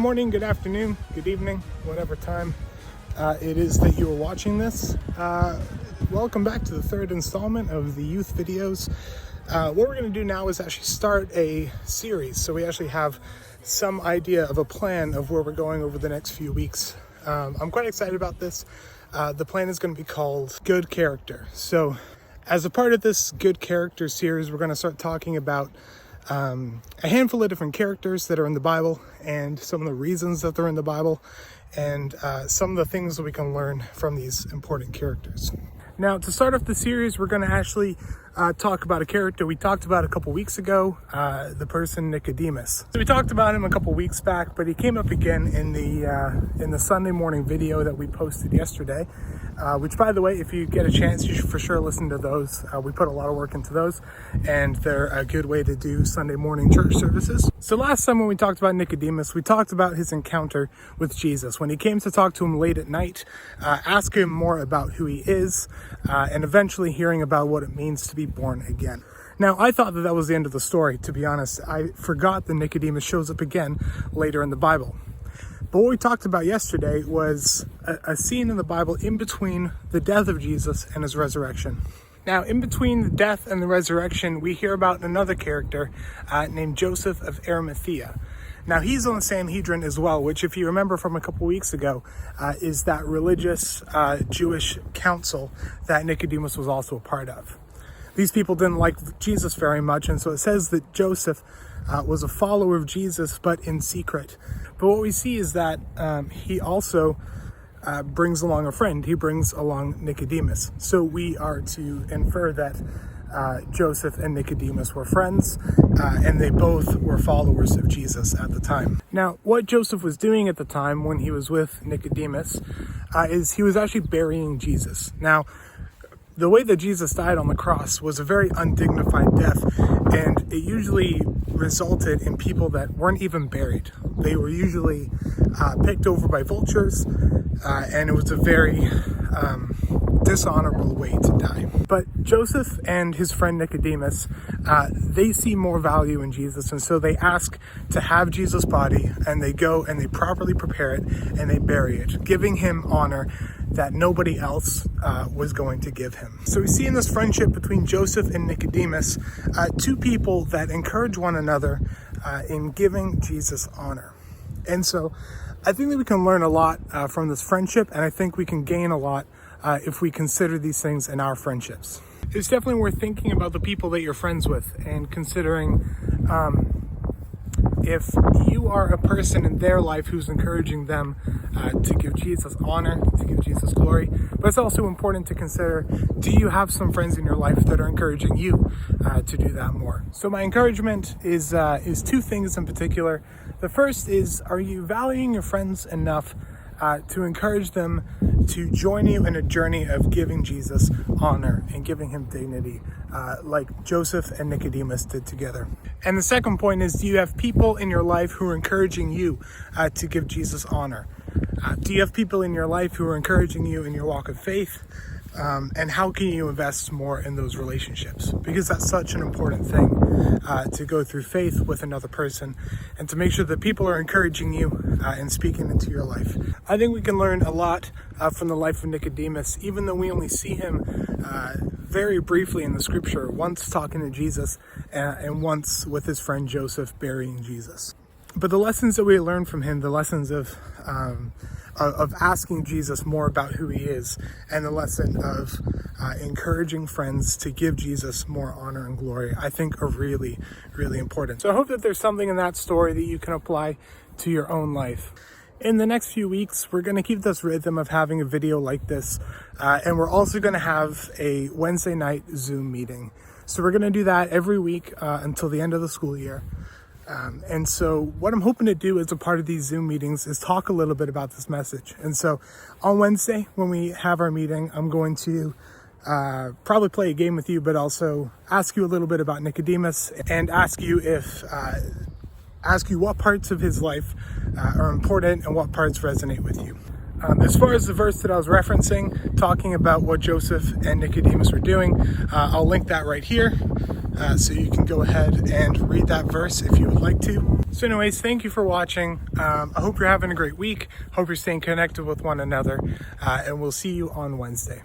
morning, good afternoon, good evening, whatever time it is that you are watching this. Welcome back to the third installment of the youth videos. What we're going to do now is actually start a series. So we actually have some idea of a plan of where we're going over the next few weeks. I'm quite excited about this. The plan is going to be called Good Character. So as a part of this Good Character series, we're going to start talking about a handful of different characters that are in the Bible and some of the reasons that they're in the Bible and some of the things that we can learn from these important characters. Now, to start off the series, we're going to actually talk about a character we talked about a couple weeks ago, the person Nicodemus. So we talked about him a couple weeks back, but he came up again in the Sunday morning video that we posted yesterday, which, by the way, if you get a chance, you should for sure listen to those. We put a lot of work into those, and they're a good way to do Sunday morning church services. So last time when we talked about Nicodemus, we talked about his encounter with Jesus. When he came to talk to him late at night, ask him more about who he is, and eventually hearing about what it means to be born again. Now, I thought that was the end of the story, to be honest. I forgot that Nicodemus shows up again later in the Bible. But what we talked about yesterday was a scene in the Bible in between the death of Jesus and his resurrection. Now, in between the death and the resurrection, we hear about another character named Joseph of Arimathea. Now, he's on the Sanhedrin as well, which, if you remember from a couple weeks ago, is that religious Jewish council that Nicodemus was also a part of. These people didn't like Jesus very much, and so it says that Joseph was a follower of Jesus, but in secret. But what we see is that he also brings along a friend. He brings along Nicodemus. So we are to infer that Joseph and Nicodemus were friends, and they both were followers of Jesus at the time. Now, what Joseph was doing at the time when he was with Nicodemus is he was actually burying Jesus. Now, the way that Jesus died on the cross was a very undignified death, and it usually resulted in people that weren't even buried. They were usually picked over by vultures, and it was a very dishonorable way to die. But Joseph and his friend Nicodemus, they see more value in Jesus, and so they ask to have Jesus' body, and they go and they properly prepare it and they bury it, giving him honor that nobody else was going to give him. So we see in this friendship between Joseph and Nicodemus, two people that encourage one another in giving Jesus honor. And so I think that we can learn a lot from this friendship, and I think we can gain a lot if we consider these things in our friendships. It's definitely worth thinking about the people that you're friends with and considering if you are a person in their life who's encouraging them to give Jesus honor, to give Jesus glory. But it's also important to consider, do you have some friends in your life that are encouraging you to do that more? So my encouragement is two things in particular. The first is, are you valuing your friends enough to encourage them to join you in a journey of giving Jesus honor and giving him dignity, like Joseph and Nicodemus did together? And the second point is, do you have people in your life who are encouraging you to give Jesus honor? Do you have people in your life who are encouraging you in your walk of faith? And how can you invest more in those relationships? Because that's such an important thing to go through faith with another person and to make sure that people are encouraging you and speaking into your life. I think we can learn a lot from the life of Nicodemus, even though we only see him very briefly in the scripture, once talking to Jesus and once with his friend Joseph burying Jesus. But the lessons that we learn from him, the lessons of asking Jesus more about who he is, and the lesson of encouraging friends to give Jesus more honor and glory, I think are really, really important. So I hope that there's something in that story that you can apply to your own life. In the next few weeks, we're going to keep this rhythm of having a video like this, and we're also going to have a Wednesday night Zoom meeting. So we're going to do that every week until the end of the school year. And so what I'm hoping to do as a part of these Zoom meetings is talk a little bit about this message. And so on Wednesday, when we have our meeting, I'm going to probably play a game with you, but also ask you a little bit about Nicodemus and ask you what parts of his life are important and what parts resonate with you. As far as the verse that I was referencing, talking about what Joseph and Nicodemus were doing, I'll link that right here. so you can go ahead and read that verse if you would like to. So anyways, thank you for watching. I hope you're having a great week. Hope you're staying connected with one another, and we'll see you on Wednesday.